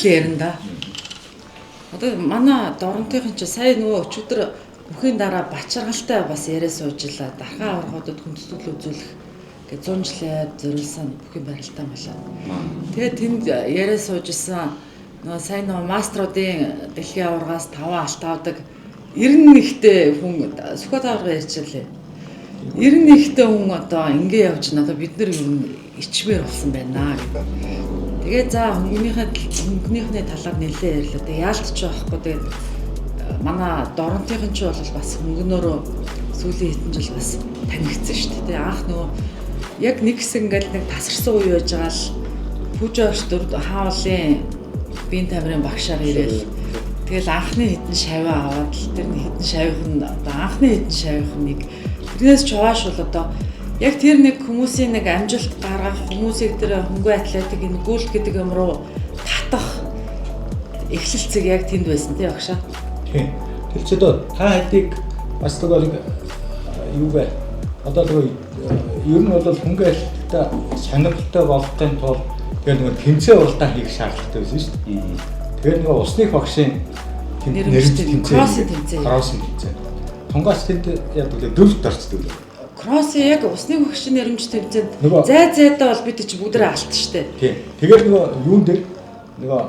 л ярина да. Одоо манай Доронтойхын чи сая нөгөө өчигдөр бүхийн дараа бачаргалтай бас яриа суужлаа. Дархан аврагуудад хүндэтгэл үзүүлэх гэж 100 жилийн зориулсан бүхийн барилтаа болоо. Тэгээд тэнд яриа суужсэн нөгөө сайн нөгөө маструудын дэлхийн аваргаас 5 алт авдаг 91-тэй хүн Сүхбаатар аварга ярьчихлаа. 91-тэй хүн одоо ингэ явж байна. Одоо бид нар юу ичмээр болсон байна гэдэг. Тэгээ за хөнгөнийхний талаар нэлээд ярьлаа. Тэгээ яалтч байхгүй. Тэгээд манай Доронтойхын ч бол бас хөнгөнөөрөө сүүлийн хэдэн жил бас танигдсан шүү дээ. Тэгээ анх нөгөө яг нэг хэсэг ингээл нэг тасарсан үе байж байгаа л Пүүжагч хаалын биеийн тамирын багшаар ирээл. Тэгэл анхны хэдэн шаваа аваад л тэр хэдэн шавих нь одоо анхны хэдэн шавих нэг тэрнээс чавааш бол одоо яг тэр нэг хүмүүсийн нэг амжилт гаргах хүмүүсийг тэр хөнгөө атлетик энэгүүлэх гэдэг юм руу татах эхлэлцэг яг тэнд байсан тий багшаа. Тийм. Тэр ч одоо та хэдийг бас нэг юу вэ? Одоо тэр ер нь бол хөнгөө атлетикта сонирхолтой болохын тулд тэгээд нэг тэмцээн уралдаан хийх шаардлагатай байсан шүү дээ. Тэгээд нэг усных багшийн нэрмжтэй кросс тэмцээн. Тунгаас тэнд яг л дөрөвт орцдог. Кросс яг усны багшийн нэрмж тэмцээнд зайдаа бол бид чи бүгдээ алт штэ. Тийм. Тэгээд нөгөө юун дээр нөгөө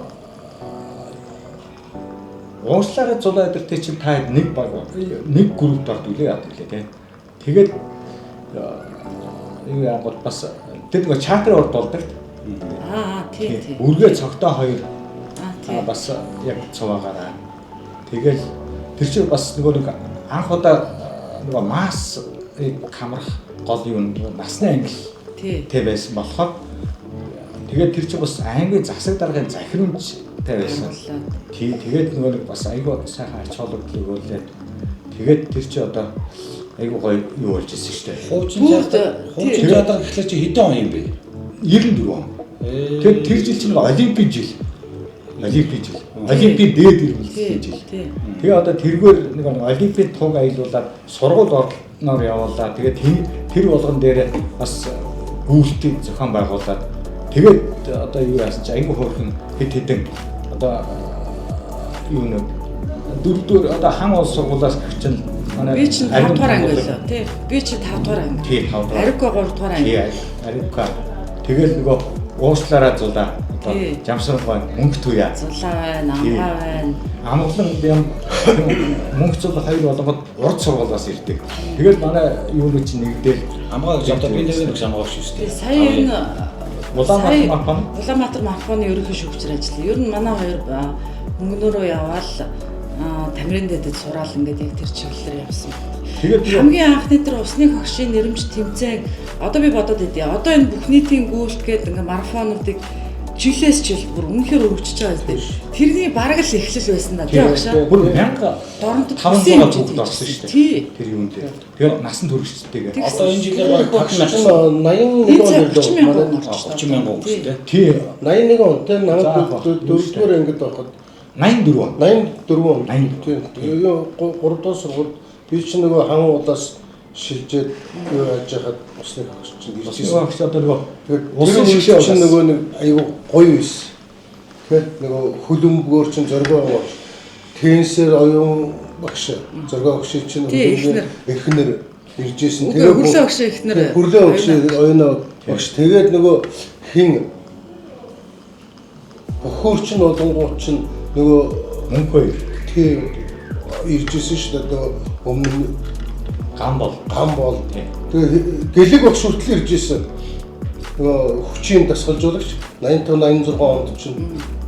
ууслаараа зулаа өдөртэй чинь та нэг группт ордог лээ яадаг лээ тийм. Тэгээд юу яа бол бас тэр нөгөө чартер урд болдог. Тийм. Үргээ цогтой хоёр бас яг цуваагаараа. Тэгэл тэр чинь бас нөгөө нэг анх удаа нөгөө масс камерах гол юм насны ангил тэ байсан болохоор тэгээд тэр чинь бас аймгийн засаг даргын захирамжтай байсан. Тэгээд нөгөө нэг бас айгүй сайхан арч холбогдлыг өгүүлээд тэгээд тэр чинь одоо айгүй гоё юу болж ирсэн шүү дээ. Хуучин задар гэхлээр чи хэдэн он юм бэ? 94 он. Тэгээд тэр жил чинь олимпик жил. Олимпик дээд ирмэлцсэн жил. Тэгээ одоо тэргээр нэг олимпик туг аялуулаад сургууль орноор явуулаад тэгээд тэр болгон дээр бас гүйлтийг зохион байгуулад тэгээд одоо юу яасан чи айгүй хөөрхөн хэдэн одоо юу нэг дөрөвдөр одоо хам улс сургуулиас гэрчин манай би чинь 5 дугаар анги байлаа тий. Би чинь 5 дугаар анги. Тий 5 дугаар. Аригко 3 дугаар анги. Аригко. Тэгэл нөгөө ууслаараа зулаа. Одоо жамсрах бай мөнгө туяа. Зулаа байна, амгаа байна. Амглан юм мөнгө зулах хоёр болгоод урд сургуулиас ирдэг. Тэгэл манай юу нэг чинь нэгдэл амгаа гэж одоо би нэг амгаа шүү дээ. Сая энэ Улаанбаатар марафоны ерөнхий шүүгчээр ажиллаа. Ер нь манай хоёр хөнгөнөөрөө яваал тамирын дэдэд сураал ингээд яг тэр чиглэлээр явсан. Тэгээд хамгийн анхны тэр усны хогшийн нэрмж тэмцээн одоо би бодоод идэе. Одоо энэ бүх нийтийн гүйлт гэдэг ингээд марафонуудыг жилээс жил бүр үнэхээр өргөжж байгаа зү. Тэрний бараг л эхлэл байсан да тийм багшаа. Бүр 1000 Доронтод 500 хүүхэд орсон шүү дээ. Тэр юунд дээр. Тэгээд насан туршидтэйгээ. Одоо энэ жилээр баг 81 онд 30,000 хүүхэд тий. 81 он тэр намайг 4-р ангид байхад 84 он. Тэгээ 3 дугаар сургууль би чинь нөгөө хан удаас шилжээд юу яаж яхад усны хогч чинь ирж ирсэн. Усны одоо нөгөө усын шилжээ чинь нөгөө нэг айгүй гоё байсан. Тэ нөгөө хөлбөмбөгөр чинь зоргоо аваад тенсэр оюун багш зоргоо багш чинь эхнэр ирж ирсэн. Тэгээ хөрлөө багш эхнэр хөрлөө багш оюун багш тэгээд нөгөө хин бохор чинь одонгууд чинь нөгөө мөнгө хоёр тий ирж ирсэн шүү дээ өмнө гам бол тэгээ гэлэг багш хүртэл ирж ирсэн нөгөө хүчийн дасгалжуулагч 85 86 онд чинь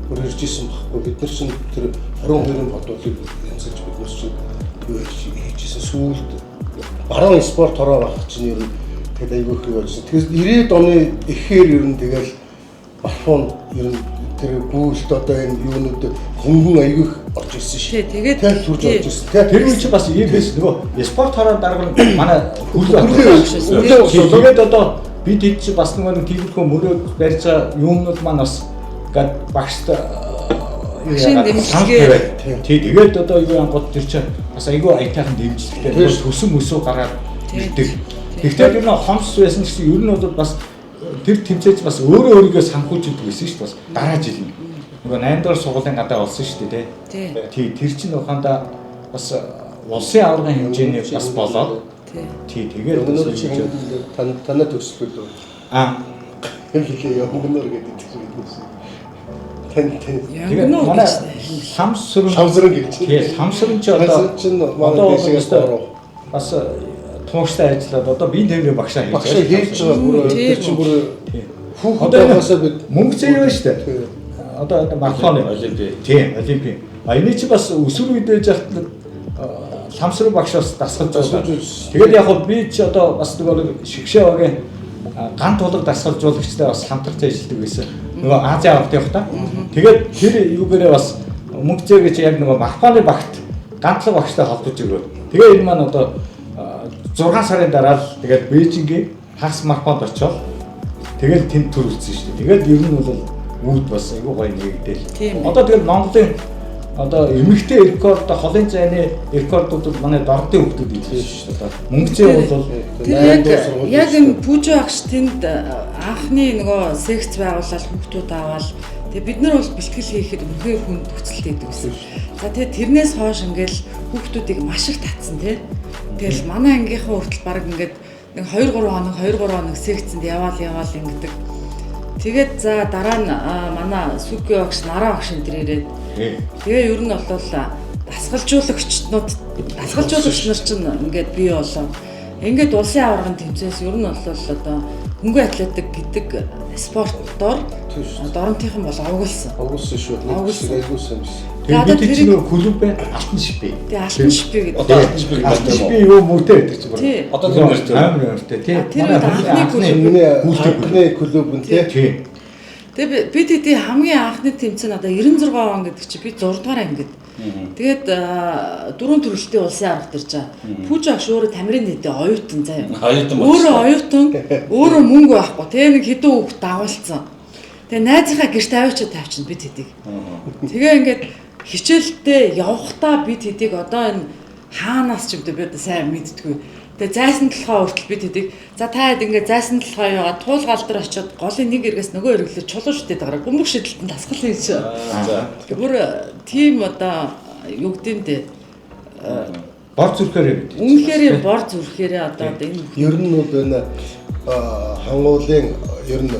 бүр ирж ирсэн баггүй бид нар чинь тэр 22-ын бодлыг янзалж бид нар чинь юу хийж ирсэн сүүлд баруун спорт хороо байх чинь ер нь тэгээд айгүй их болж тэгээс 90-ад оны эхээр ер нь тэгэл марафон ер нь тэр гүйлт одоо энэ юунууд хөнгөн айгүй орж ирсэн шүү. Тэгээд төрж орж ирсэн. Тэр үе чи бас иймээс нөгөө спорт хороо дарга манай тэгээд одоо бид хэд чи бас нөгөө тиймэрхүү мөрөөд барьж байгаа юмнууд маань бас гад багшд тэгээд одоо юу ангууд тэр чи бас айгүй аятайхан дэмжлэгтэй төсөн өсөө гараад ирдэг. Гэхдээ ер нь хомс байсан гэсэн ер нь бол бас тэр тэмцээч бас өөрөө өөрийгөө санхүүж идэг гэсэн шүү дээ бас дараа жил нь. нөгөө 8 дугаар сургуулийн гадаа болсон шүү дээ тий. Тэр чинь ухаандаа бас улсын аваргын хэмжээний бас болоод тий тэгээд танаа төслүүд янгоноор гэдэг чинь тэгээд манай самсрын гэж тий самсрын ч одоо бас тууштай ажиллаад одоо бие тэмдгийн багшаа хийж байгаа бүр тэр чинь бүр хүүхдээсээ бид мөнгө зээвэ шүү дээ. Одоо марафоны олимпиад тийм олимпиад. Эний чи бас өсвөр үед байж хахад самсрын багшаас дасгалж байгаа. Тэгээд яг хөө би ч одоо бас нөгөө шигшээ багийн ган тулаг дасгалжуулагчтай бас хамтарч ажилладаг байсан. Нөгөө Азийн аварт явах та. Тэгээд тэр юугээрээ бас мөнгө зээгэж яг нөгөө марафоны багт гантлаг багштай холбож өгөө. Тэгээд энэ маань одоо 6 сарын дараа л тэгээд Бээжингийн хагас марафонд очиод тэгэл тэнд төрүүлсэн шүү дээ. Тэгээд ер нь бол үүд бас айгүй гоё нэгдэл. Одоо тэгэл Монголын одоо эмэгтэй рекорд холын зайны рекордууд манай дордын хүмүүсд ийлсэн шүү дээ. Мөнгөцөө бол яг энэ Пүжо багш тэнд анхны нөгөө секц байгуулалт хүүхдүүд аваад тэгээ бид нар бол бэлтгэл хийхэд үнхээр хүнд нөхцөлтэй байдаг гэсэн. За тэгээ тэрнээс хойш ингээл хүүхдүүдийг маш их татсан тий. Тэгэл манай ангийнхаа хүртэл баг ингээд нэг 2 3 хоног секцэнд яваал ингэдэг. Тэгээд за дараа нь манай Сүки багш, Нараа багш энэ ирээд тэгээ ер нь бол дасгалжуулагч нар чинь ингээд бий болоо. Ингээд улсын аваргын тэмцээс ер нь бол одоо хөнгөн атлетик гэдэг спортоор доронтийнхан бол овгуулсан. Овгуулсан шүү. Айгуу сайн. Тэгээд бид чинь нөгөө клуб байна, алтан шипи. Тэгээ алтан шипи гэдэг. Одоо алтан шипи юу мөртэй байдаг ч бүр. Одоо тийм мөртэй. Амар мөртэй тий. Тэр анхны клуб нь тий. Тэгээ бид хэдий хамгийн анхны тэмцээн одоо 96 он гэдэг чи би 6 дугаар ангид. Тэгээд 4 төрөлтийн улсын аварга төрж байгаа. Пүжо багш өөрөө тамирын дэдэ оюутан заяа. Өөрөө оюутан, өөрөө мөнгө байхгүй. Тэгээ нэг хэдэн хүүхд дагуулсан. Тэгээ найзынхаа гэрт аваачаад тавьчихна бид хэдийг. Тэгээ ингээд хичээлдээ явахдаа бид хэдийг одоо энэ хаанаас ч юм дээ бид сайн мэдтгүй. Тэгээ зайсан толгой хүртэл бид хэдийг за таад ингээд зайсан толгой яваад туулгаал дээр очиод голын нэг эргээс нөгөө эргэлээ чулуун шүтээд байгаа. Бөмбөг шидэлтэн дасгал хийж. Тэгээ бүр тийм одоо юу гэдэмдээ бор зүрхээрээ бид. Үнэхээр бор зүрхээрээ одоо энэ ер нь бол энэ хангуулын ер нь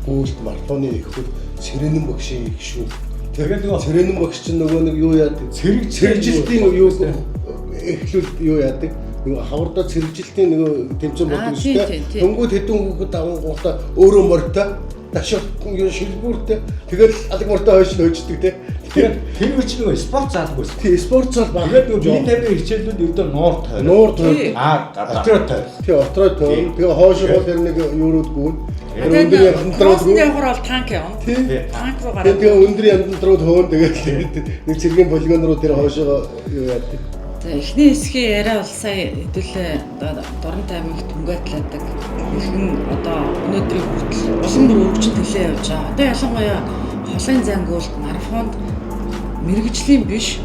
гүйлт марафоны ихүүд цэрэнэн багшийн их шүү. Тэгээд нөгөө цэрэнэн багш чинь нөгөө нэг юу яадаг? Цэрэгжилтийн юу эхлүүл юу яадаг? Нөгөө хавардаа цэрэгжилтийн нөгөө тэмцээн болдог шүү дээ. Дөнгөд хэдэн хүүхэд авангуудаа өөрөө морьтой дашаа шилбүүртэй тэгэл алг морьтой хойш нь хождог те. Тэгээд тэр үуч нөгөө спорт заалгүй. Тий спорт зал баг. Тэгээд нөгөө бие тамирын хичээлүүд ердөө нуур тойр. Отроо тойр. Тий отроо тойр. Тэгээ хойш бол тэр нэг юуруудгүй. Өндөр яндрууд явахаар бол танк явна. Танк руу гараад. Тэгээ өндөр яндрууд хөөн тэгээд нэг цэргийн полигон руу тэр хойшоо юу яадаг. За эхний хэсгийн яриа бол сая хэдүүлээ Доронтой аймагт хөнгө атлетик ихэнх одоо өнөөдрийн хүртэл улам бүр өргөжин төлөө явж байгаа. Одоо ялангуяа холын зангуулт марафонд мэрэгжлийн биш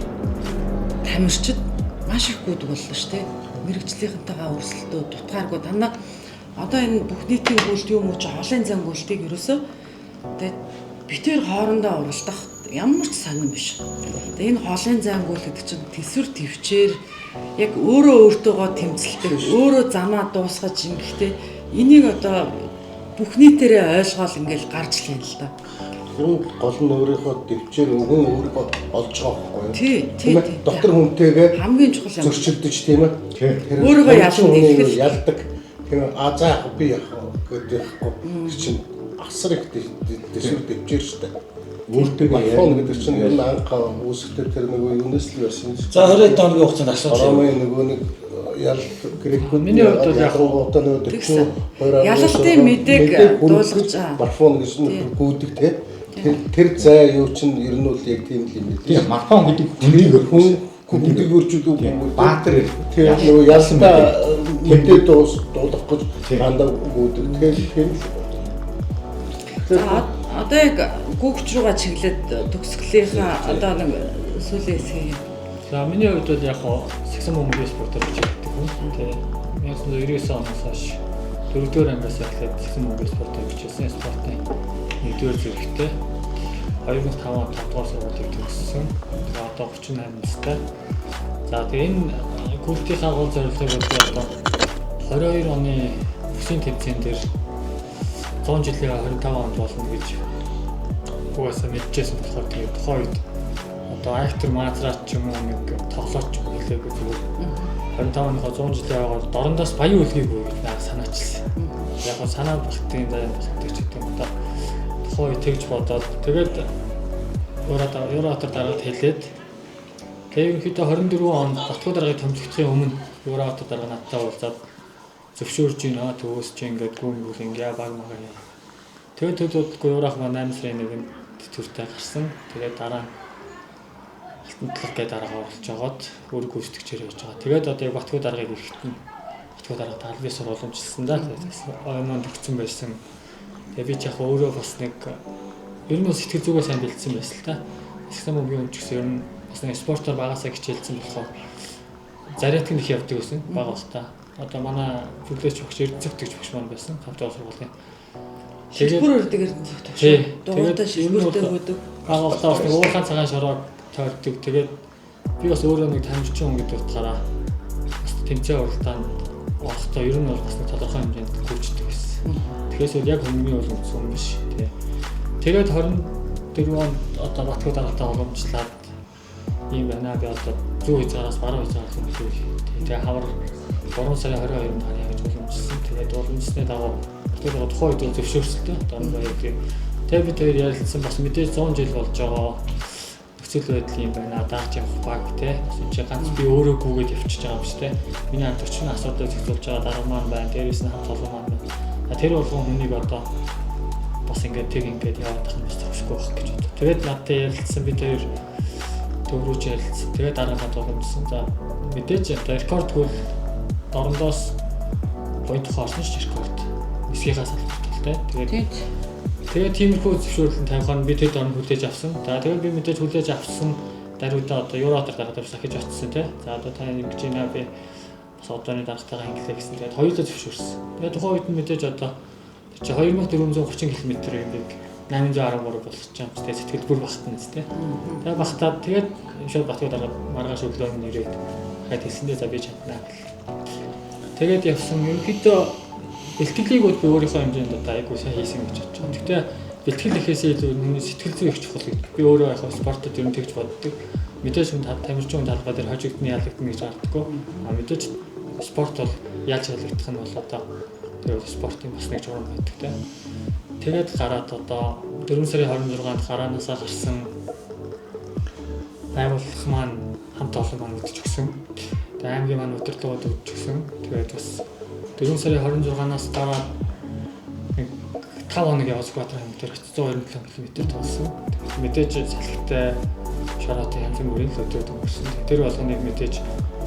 тамирчид маш их гүйдэг боллоо шүү дээ. Мэрэгжлийнхэнтэйгээ өрсөлдөө дутгааргүй дандаа одоо энэ бүх нийтийн гүйлт юм уу чи холын зангуултыг ерөөсөө тэгээд битээр хоорондоо уралдах ямар ч сонирн биш. Тэгээ энэ холын зангуул гэдэг чинь төсвөр төвчээр яг өөртөөгөө тэмцэлдэг, өөрөө замаа дуусгаж ингэхдээ энийг одоо бүх нийтээрээ ойлгоол ингээл гарч лээ л да. Энэ гол нь өөрийнхөө төвчээр өгөн өөрийгөө олж байгаа байхгүй юу? Тий. Доктор хүнтэйгээ хамгийн чухал юм. зөрчилдөж тийм ээ. Өөрийгөө ялдаг. Тийм азаа яг би яг гэдэг чинь асар их төсвөр төвчээр штэ. Өөртөө марафон гэдэг чинь ер нь анхаа үүсэлтэй тэр нөгөө юунаас л байсан. За 20 хоногийн хугацаанд асуудал. Ромын нөгөө нэг ял грекүүд миний хувьд бол яг одоо нөгөө 42 ялалтын мэдээг дуулгаж марафон гэж нь гүйдэг те. Тэр зай юу чинь ер нь бол яг тийм л юм бид. Тийм марафон гэдэг хүнийг өрчүүд баатар тийм нөгөө ялтаа мэдээ дуулах гэж дандаа гүйдэг. Тэгэхээр одоо яг гүгч руугаа чиглээд төгсгөлийнхаа одоо нэг сүүлийн хэсгийг. За миний хувьд бол яг сагсан бөмбөгийн спортоор хичээлдэг хүн. Тэгээ 1999 оноос хойш 4-р ангиас эхлээд сагсан бөмбөгийн спортоор хичээсэн. Спортын 1-р зэрэгтэй. 2005 онд 5 дугаар сургуулийг төгссөн. Тэгээ одоо 38 настай. За тэгээ энэ культийнхаа гол зорилгыг одоо 22 оны Өсвийн тэмцээн дээр 100 жилийн 25 онд болно гэж угаасаа мэдчихсэн болохоор тэгээ тухайн үед одоо актер маазраач ч юм уу нэг тоглооч ч хэлээгүй зүгээр 25 оныхоо 100 жилийн агаар дорндоос баян үлгийгүй гэж наа санаачилсан. Яг нь санаа багтын заяа багтдаг ч гэдэг юм одоо тухайн үед тэгж бодоод тэгээд Евротор дараад хэлээд тэгээд ерөнхийдөө 24 онд Батгүй даргаыг томилогдохын өмнө Евротор дарга надтай уулзаад зөвшөөрж гинэ төгөөсч ингээд гүнгүүл ингээ баг магаа. Тэгээд төлөвлөлтгүй Еврох маа 8 сарын 1-нд тэтвэртэй гарсан. Тэгээд дараа нь алтан талхыг дараагаа оруулж жагаад өөр гүйцэтгэгчээр явж байгаа. Тэгээд одоо яг Батгүй даргаыг ирэхэд нь Батгүй дарга талбай сургууламжлсан да. Оймонд өгсөн байсан. Тэгээд би ч яг өөрөө бас нэг ер нь сэтгэл зүгээ сайн бэлдсэн байсан л та. Саксофон мөнгөний ч гэсэн ер нь бас нэг спортоор багасаа хичээлсэн болохоор зарядт их явдаг гэсэн баг бахта. Одоо манай бүлээч багш Эрдэнэт гэж багш маань байсан. 5 дугаар сургуулийн. Шилбэр өрдөг Эрдэнэт багш. Дугуйтай шилбэртэй өгдөг. Баг бахта бас нэг уурхаан цагаан шороо тойрдог. Тэгээд би бас өөрөө нэг тамирчин хүн гэдэг утгаараа бас тэмцээн уралдаанд орохтой ер нь бол бас нэг тодорхой хэмжээнд хөгждөг байсан. Тэгэхээр яг хүмүүний бол үндсэн юм биш. Тэгээд 24 онд одоо Батгүй даргатай уламжлаад ийм байна. Би одоо зүүн хязгаараас баруун хязгаараас нөлөөлөв. Тэгээд хавар 3 сарын 22-нд харьяа гэж уламжлсан. Тэгээд уламжлсны дагуу Батгүй дарга тухайн үед зөвшөөрсөлтэй. Одоо баярыг. Тэгээд бид хоёр ярилцсан бас мэдээж 100 жил болж байгаа нөхцөл байдал юм байна. Дааж явах баг те. Энд чи ганц би өөрөө гүгээд явчихж байгаа юм шүү те. Миний хамт 40 асуудал зохицуулж байгаа дарга маань байна. Дээрээс нь хамт олон маань байна. Тэр болгон хүнийг одоо бас ингээд тэг ингээд яваад тах юм биш төгсөхгүй байх гэж боддог. Тэгээд надтай ярилцсан бид хоёр төврүүж ярилцсан. Тэгээд дараагаа дууссан. За мэдээж одоо рекордгүй дорндоос point хоорсон ч рекорд. Нисгийнхаа салбарт тий. Тэгээд тиймэрхүү зөвшөөрлөн тавихаар бид хэд орн хүлээж авсан. За тэгээд би мэдээж хүлээж авсан даруйдаа одоо Евротор дараагаар сахиж очсон тий. За одоо та ингэж байна би бас одооны даргатайгаа инглээ гэсэн. Тэгээд хоёулаа зөвшөөрсөн. Тэгээд тухайн үед нь мэдээж одоо чи 2430 км ингээд 813 болгож байгаа. Тэгээд сэтгэл бүр багтана зү тий. Тэгээд багтаад тэгээд шууд Батгүй дараад маргааш өглөө нь ирээд хаад хэлсэндээ за би чаднаа гэл. Тэгээд явсан ерөнхийдөө бэлтгэлийг би өөрийнхөө хэмжээнд одоо айгуу сайн хийсэн гэж бодож байна. Гэхдээ бэлтгэл ихээсээ илүү миний сэтгэл зүй их чухал гэдэг. Би өөрөө яг спортод ер нь тэгж боддог. Мэдээж хүн тамирчин талбай дээр хожигдны ялагдана гэж харддаггүй. Мэдээж спорт бол яаж ялагдах нь бол одоо тэгээд спортын бас нэг журам байдаг те. Тэгээд гараад одоо 4 сарын 26-нд гараанаасаа гарсан байгууллага маань хамт олон маань үдчих гсэн. Тэгээд аймгийн маань удирдлагууд үдчих гсэн. Тэгээд бас 4 сарын 26-наас гараад 5 хоног явж Баатар хэмжээ дээр 127 км туулсан. Мэдээж салхитай шороотой янз бүрийн өдрүүд өнгөрсөн. Тэр болгоныг мэдээж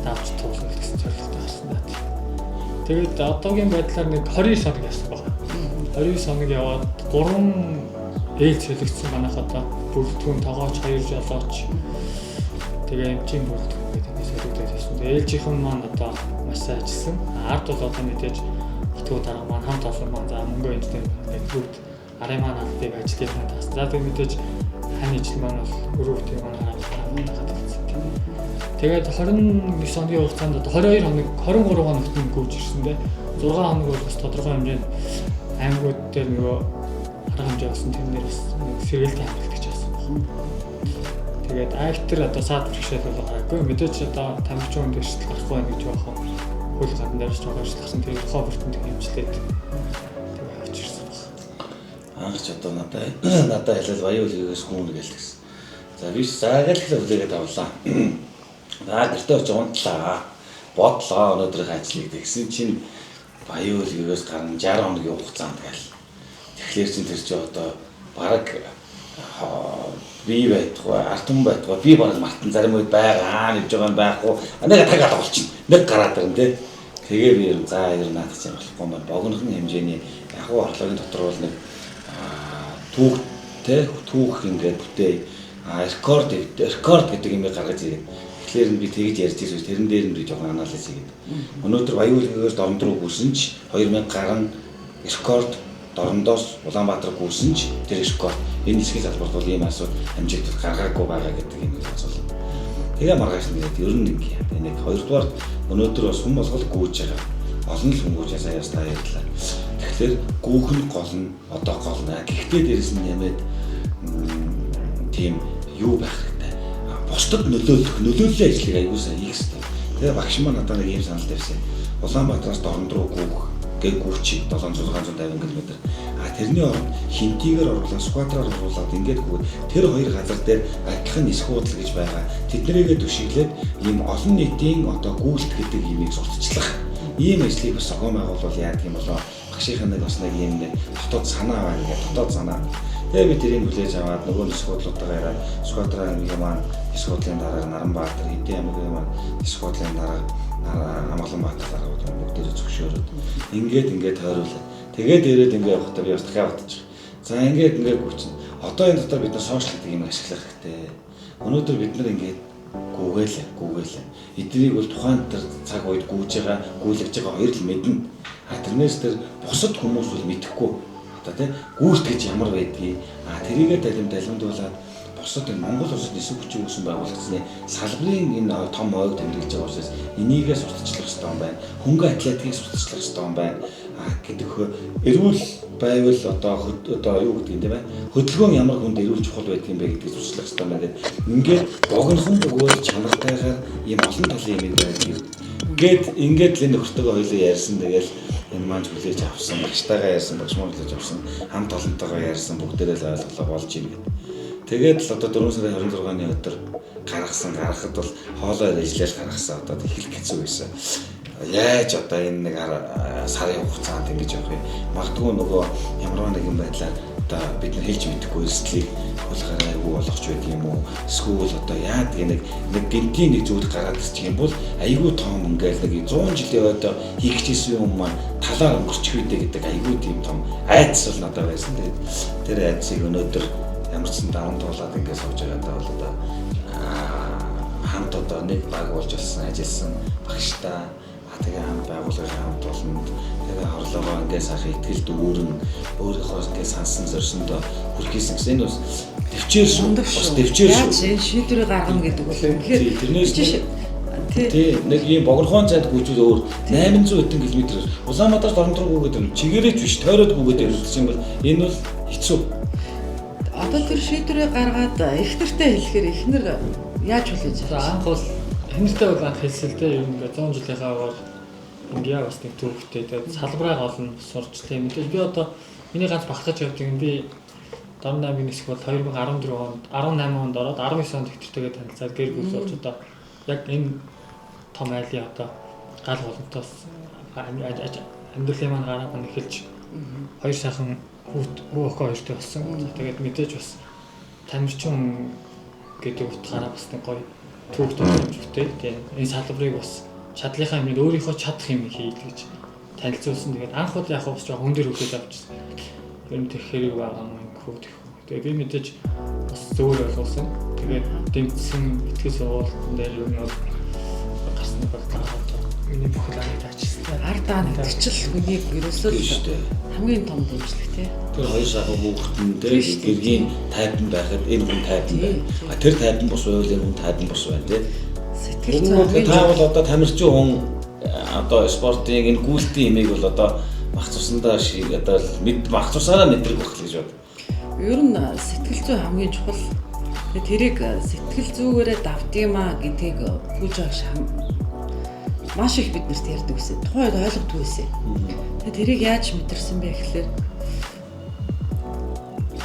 давж туулах гэсэн зорилготой гарсан даа. Тэгээд одоогийн байдлаар нэг 29 хоног явсан байна. 29 хоног яваад 3 ээлж солигдсон манайх одоо бүрэлдэхүүн тогооч 2 жолооч тэгээ эмчийн бүрэлдэхүүн гэдэг нэг солигдоод байсан. Ээлжийнхэн маань одоо маш сайн ажилласан. Ард бол одоо мэдээж Батгүй дарга маань хамт олон маань за мөнгө энэтэй ингээд бүгд арын маань албыг ажлыг маань таасан. За тэгээд мэдээж хань ижил маань бол өрөөгтэй маань хараад байсан. Тэгээд 29 хоногийн хугацаанд 22 хоног 23 хоногт нь гүйж ирсэн дээ. 6 хоног бол бас тодорхой хэмжээнд аймагуд дээр нөгөө арга хэмжээ болсон тэрнэр бас сэргэлтийн хамгаалт гэж байсан байна. Тэгээд актер одоо саад бэрхшээл бол гараагүй. Мэдээж одоо тамирчин хүн дээрс гарахгүй байх гэж байгаа хөө. Хөл гадна дээрс жоохон ажилласан тэр хоббертонд хэмжлээд тэгээд очирсан байна. Аач одоо надад хэлээд баян үлгээс хүмүүн гэлтгсэн. За би саагаад л үлээгээд авлаа. Гэртээ очиж унтлаа. Бодлоо өнөөдрийн ажлыг тэгсэн чинь баян үлгээс гарна 60 хоногийн хугацаанд гал. Тэгэхээр чин тэр чинь одоо бараг би байтугай, артун байтугай, би бараг мартан зарим үед байгаа, нэгж байгаа байхгүй. Нэг тагаад болчихно. Нэг гараад ирэн тий. Тэгээ би ер нь за ер нь наадах юм болохгүй юм байна. Богинохон хэмжээний ягуу орлогын дотор бол нэг түүх тий түүх ингээд бүтээ рекорд гэдэг юм гаргаж ирээ. Тэгэхээр би тэгж ярьж ирсэн. Тэрэн дээр нь би жоохон анализ хийгээд. Өнөөдөр баян үлгээс дорн руу хүрсэн ч 2000 гарan рекорд дорндоос Улаанбаатар гүйсэн ч тэр школ энэ хэсгийн салбарт бол ийм асуудал амжилтад гаргаагүй байгаа гэдэг юм асуулт. Тэгээ маргааш нэгэд ер нь ингэ яа. Нэг хоёрдугаар өнөөдөр бас хүн болгол гүйж байгаа. Олон л хүн гүйж саяас та ярьлаа. Тэгэхээр гүүх нь гол нь одоо гол наа. Гэхдээ дээрэс нь нэмээд тийм юу байх хэрэгтэй. Бусдад нөлөөллийн ажлыг аягүй сайн хийх хэрэгтэй. Тэгээ багш маань надад нэг ийм санал тавьсан. Улаанбаатараас Дорнод руу гүүч 700-650 км. Тэрний оронд хинтигээр оруулаад сквадраар оруулаад ингээд гүйл тэр хоёр газар дээр адилхан нисэх хуудал гэж байгаа. Тэднийгээ түшиглээд ийм олон нийтийн одоо гүйлт гэдэг юмыг сурталчлах ийм ажлыг бас зохион байгуулвал яадаг юм болоо. Багшийн нэг бас нэг ийм нэг дотоод санаа байна гэдэг дотоод санаа. Тэгээ би тэрийг хүлээж аваад нөгөө нисэх хуудлуудаа яриад сквадрын маань нисэх хуудлын дараа Наранбаатар, Хэдэн аймгийн маань нисэх хуудлын дараа Амгаланбаатар дараа бүгдээ зөвшөөрөөд ингээд тойруулаад тэгээд ирээд ингээд явахдаа би бас дахиад бодчих. За ингээд гүчин. Одоо энэ дотор бид нар сошиал гэдэг юм ашиглах хэрэгтэй. Өнөөдөр бид нар ингээд гүүгэлээ. Эднийг бол тухайн тэр цаг үед гүйж байгаа хоёр л мэднэ. Тэрнээс тэр бусад хүмүүс бол мэдэхгүй. Одоо тийм гүйт гэж ямар байдгийг тэрийгээ далимдуулаад бусад энэ Монгол улсад нисэх хүчин үүсэн байгуулагдсны салбарын энэ том ойг тэмдэглэж байгаа учраас энийгээ сурталчлах хэрэгтэй юм байна. Хөнгөн атлетикийг сурталчлах хэрэгтэй юм байна. Гэдэг эрүүл байвал одоо юу гэдэг юм бэ? Хөдөлгөөн ямар хүнд эрүүл чухал байдаг юм бэ гэдгийг сурталчлах хэрэгтэй юм байна. Ингээд богинохон бөгөөд чанартайгаар ийм олон талын юм байдаг. Ингээд л энэ нөхөртөөгөө хоёулаа ярьсан. Тэгэл энэ маань хүлээж авсан, багштайгаа ярьсан, багш маань хүлээж авсан, хамт олонтойгоо ярьсан, бүгдээрээ л ойлголоо болж ийн гэдэг. Тэгээд л одоо 4 сарын 26-ны өдөр гаргахад бол хоолой ажиллаж гаргасан одоо хэлэх хэцүү байсан. Яаж одоо энэ нэг сарын хугацаанд ингэж явах юм. Магадгүй нөгөө ямар нэгэн байдлаар одоо бид нар хэлж мэдэхгүй эрсдлийг хулгаараа айгүй болгоч байдаг юм уу? Эсвэл одоо яадаг нэг гинтийн нэг зүйл гараад ирчих юм бол айгүй том ингээл нэг 100 жилийн одоо хийх гэсэн юм маань талаар өнгөрчих үедээ гэдэг айгүй тийм том айдас бол надад байсан. Тэгээд тэр айдсыг өнөөдөр ямар ч сан даван туулаад ингээд сууж байгаадаа бол одоо хамт одоо нэг баг болж болсон ажилласан багштай тэгээ хамт байгууллагын хамт олон тэгээ хорлогоо ингээд сахи итгэл дүүрэн өөрийнхөө ингээд сансан зорьсондоо хүрхийсэн гэсэн энэ бас төвчээр шүү. Яаж энэ шийдвэрийг гаргана гэдэг бол үнэхээр тэрнээс тий нэг ийм богинохон цайд гүйчүүд өөр 800 хэдэн км Улаанбаатараас Дорнод руу гүйгээд байна. Чигээрээч биш тойроод гүйгээд ирсэн бол энэ бол хэцүү. Одоо тэр шийдвэрээ гаргаад их нэртэй хэлэхээр ихнэр яаж хүлээж авах? Анх бол хинэртэй бол анх хэлсэн л дээ. Ер нь ингээ 100 жилийнхаа бол ингээ бас нэг төвхтэй. Тэгээд салбараа олон сурч тийм. Мэдээж би одоо миний ганц багтаж явдаг юм. Би Дорнод аймгийн нисэх бол 2014 онд 18 онд ороод 19 онд ихтертэйгээ танилцаад гэр бүл болж одоо яг энэ том айлын одоо гал боломтоос амьдралын маань гараад эхэлж хоёр сайхан хүү охин хоёртой болсон. Тэгээд мэдээж бас тамирчин гэдэг утгаараа бас нэг гоё түүхтэй юмжтэй. Тэгээд энэ салбарыг бас чадлынхаа юмд өөрийнхөө чадах юм хийх гэж танилцуулсан. Тэгээд анх удаа яг бас жоо хүн дээр хөлөөд авчихсан. Ер нь тэр хэрэг байгаа юм хөөдөх. Тэгээд би мэдээж бас зөвөр ойлгуулсан. Тэгээд дэмжсэн итгэл сургуулийн дээр ер нь гарсан бол миний бүх лааны таачсан. Ардаа нэгтгэл хүнийг ерөөсөө хамгийн том дэмжлэг тий. Тэр хоёр сайхан хүүхдэн дээр гэргийн тайван байхад энэ хүн тайван байна. Тэр тайван бус байвал энэ хүн тайван бус байна тий. Сэтгэл зүйн таавал одоо тамирчин хүн одоо спортын энэ гүйлтийн имийг бол одоо мах цусандаа шиг одоо мах цусаараа мэдрэх байх гэж бод. Ер нь сэтгэл зүй хамгийн чухал. Тэрийг сэтгэл зүгээрээ давтгиймаа гэдгийг хүүж байгаа маш их биднэрт ярьдаг гэсэн. Тухайд ойлгохгүй байсан. Тэгээ тэрийг яаж мэдэрсэн бэ гэхэлэр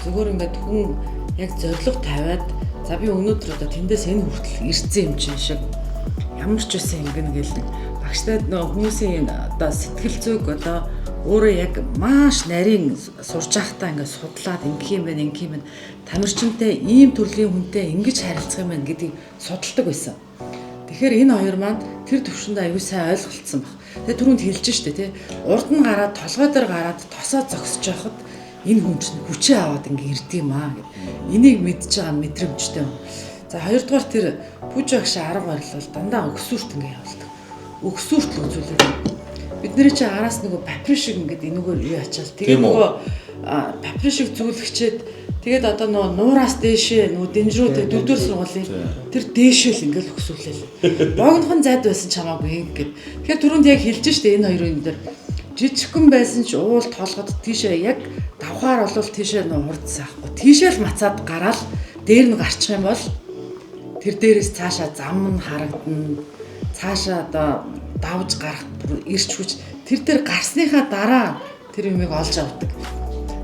зүгээр ингээд хүн яг зориг тавиад за би өнөөдөр одоо тэндээс энэ хүртэл ирсэн юм чинь шиг ямар ч байсан ингэн гэлдэг. Багштай нөгөө хүмүүсийн одоо сэтгэл зүйг одоо өөрөө яг маш нарийн сурч байхдаа ингээд судлаад ингэх юм байна. Тамирчинтай ийм төрлийн хүнтэй ингэж харилцах юм байна гэдгийг судалдаг байсан. Тэгэхээр энэ хоёр маань тэр төвшөнд аюу сайн ойлголцсон баг. Тэгээ түрүүнд хэлж штэ тий. Урд нь гараад толгой дээр гараад тосоо зогсож байхад энэ хүн чинь хүчээ аваад ингээ ирдэг юм аа гэд. Энийг мэдж байгаа мэдрэмжтэй. За хоёрдугаар тэр бүж багш арга барил бол дандаа өгсүрт ингээ явуулдаг. Өгсүрт л үзүүлээд бид нэр чи араас нөгөө папри шиг ингээд энэгээр юу ачаал тэгээ нөгөө папир шиг зүүлгчээд тэгээд одоо нуураас дээшээ дэнжрүү дөрөвдүгээр сургуулийн тэр дээшээ л ингээл хөксүүлээ. Богинохон зайд байсан чамаагүй ингээд. Тэгэхээр түрүүнд яг хэлж штэ энэ хоёрын юм дээр жижигхэн байсан ч уул толгод тийшээ яг давхаар олвол тийшээ урд саахгүй. Тийшээ л мацаад гараад дээр нь гарчих юм бол тэр дээрээс цаашаа зам нь харагдана. Цаашаа одоо давж гарах ирч хүч тэр дээр гарсныхаа дараа тэр юмыг олж авдаг.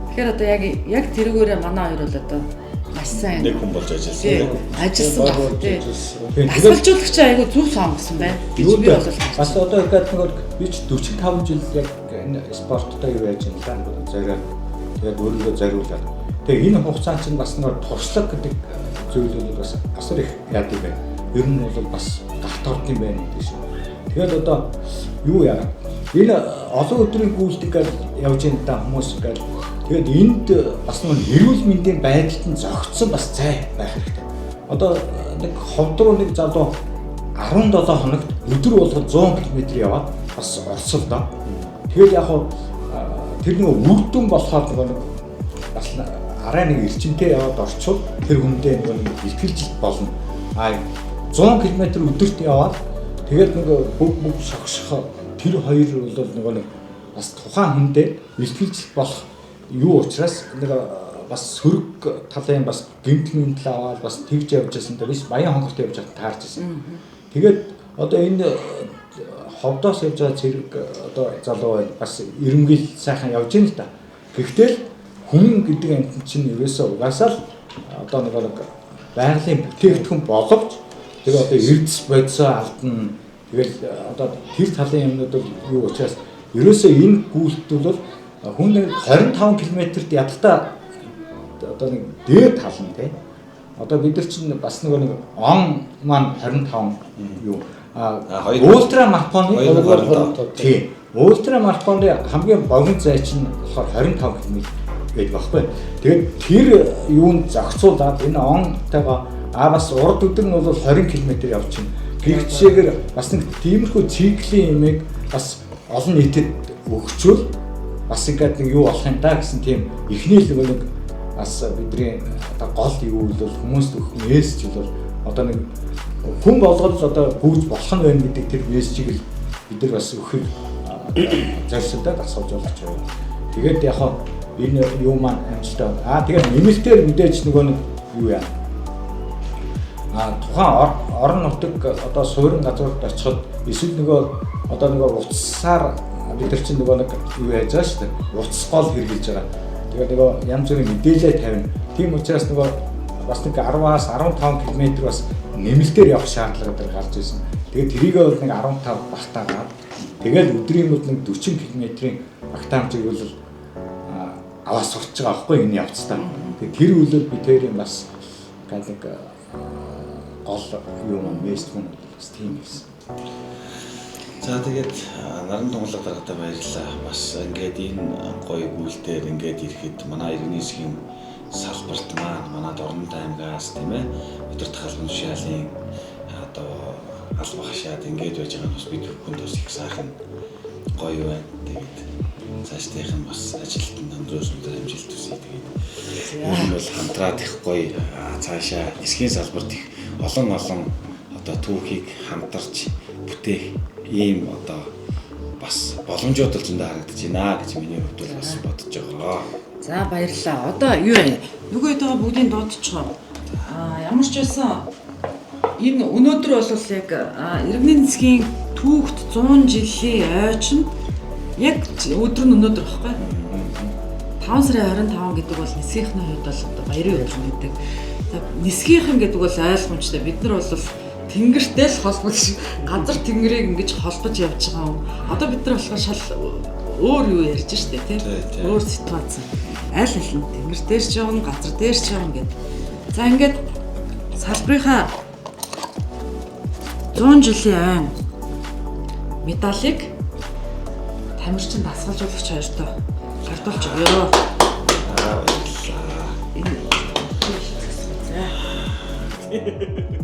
Тэгэхээр одоо яг тэрүүгээрээ манай хоёр бол одоо маш сайн нэг хүн болж ажилласан. Ажилласан баг тий. Асуулжуулагч айгу зөв сонгосон байна. Би бол бас одоо ингээд би ч 45 жил яг энэ спорттой юу яаж юм даа зориод тэгээд өөрийгөө зориулаад тэгээд энэ хугацаанд чинь бас нэг туршлага гэдэг зүйлүүд бас асар их яадаг байна. Ер нь бол бас галторд юм байна гэдэг шиг. Тэгээд одоо юу яа энэ олон өдрийн гүйлтийг явж энэ та хүмүүс гээд тэгээд энд бас нэг эрүүл мэндийн байдалд нь зохицсон бас зай байх хэрэгтэй. Одоо нэг ховд руу нэг залуу 17 хоногт өдөр болгон 100 км яваад бас орсол доо. Тэгээд яг тэр нэг үрдүн болохоор нэг бас арай нэг эрчимтэй яваад орчвол тэр хүндээ нэг ихтгэж болно. 100 км өдөрт яваад тэгээд нэг бүх шогшох тэр хоёр бол нэг бас тухайн хүндээ ихтгэж болох юу учраас нэг бас сөрөг талын бас гэмтлийн тал аваад бас тэгж явж байсан дээр биш баян хонгорт явж байгаад таарч байсан. Тэгээд одоо энэ ховдоос явж байгаа зэрэг одоо залуу бас эрэмгэл сайхан явж байна л да. Гэхдээ хүн гэдэг амт чинь ерөөсөө угаасаа л одоо нэг байгалийн бүтээгдэхүүн боловч тэгээд одоо эрдэс бодисоо алдна. Тэгээд одоо тэр талын юмнууд бол юу учраас ерөөсөө энэ гүйлт бол хүн 25 км-т ядалтаа одоо нэг дээд тална тий. Одоо бид нар чинь бас нэг он маань 25 юу ультра марафоны тий. Ультра марафоны хамгийн богино зай чинь болохоор 25 км гэдэг багхгүй. Тэгээд тэр юунд зохицуулаад энэ онтойгоо бас урд өдөр нь бол 20 км явчихна. Гэхдээ бас нэг тиймэрхүү циклийн юмыг бас олон нийтэд өгчвөл бас ингээд нэг юу болох юм да гэсэн тийм эхний л нэг бас бидний одоо гол юу бол хүмүүст өгөх мессеж бол одоо нэг хүн болгол одоо гүйж болох нь байна гэдэг тэр мессежийг л бид нар бас өгөхөд зорьсолтой асууж болж байна. Тэгээд яг энэ юу маань амжилттай. Тэгээд нэмэлтээр мэдээж нөгөө нэг юу яа. Тухайн орон нутаг одоо суурин газрууд очиход эсвэл нөгөө одоо нөгөө утсаар бид нар чинь нөгөө нэг юу яаж байгаа шүү дээ. Утас гол хэрэгжилж байгаа. Тэгээд нөгөө янз бүрийн мэдээлэл тавина. Тийм учраас нөгөө бас нэг 10-аас 15 км бас нэмэлтээр явах шаардлага гарч ирсэн. Тэгээд тэрийг бол нэг 15 багтаагаад тэгээд өдрийн мод нэг 40 км-ийн багтаамжийг бол аваа сурч байгаа байхгүй энэ явцдаа. Тэгээд тэр үлэл би тэрийн бас нэг гол юу маань мессеж хүн бас тийм байсан. За тэгээд наран тунгалаг дараатай баярлалаа. Бас ингээд энэ гоё гүйлтээр ингээд ирэхэд манай иргэний засгийн салбарт манай Дорнод аймгаас тийм ээ өдөр тахалбар тушаалын одоо алба хашаад ингээд байж байгаа нь бас бид бүхэнд бас их сайхан гоё байна. Тэгээд цаашдынх нь бас ажилд нь өндөр амжилт хүсье. Тэгээд энэ бол хамтраад их гоё цаашаа эсхийн салбарт их олон одоо түүхийг хамтарч бүтээх ийм одоо бас боломжууд л зөндөө харагдаж байна гэж миний хувьд бол бас бодож байгаа. За баярлалаа. Одоо юу вэ? Нөгөө хэд байгаа бүгдийг дуудчихоо. Ямар ч байсан энэ өнөөдөр бол яг иргэний засгийн түүхт 100 жилийн ойчинд яг өдөр нь өнөөдөр багхгүй. 5 сарын 25 гэдэг бол нисгийнхний хувьд бол одоо баярын өдөр гэдэг. Нисгийнхэн гэдэг бол ойлгомжтой. Бид нар бол тэнгэртэй л холбож газар тэнгэрийг ингэж холбож явж байгаа юм. Одоо бид нар болохоор шал өөр юу ярьж штэ тийм. Өөр ситуац. Аль аль нь тэнгэр дээр ч явна, газар дээр ч явна гэдэг. За ингээд салбарынхаа 100 жилийн айн медалийг тамирчин дасгалжуулагч хоёртоо гартуулж өгөө. Баярлалаа.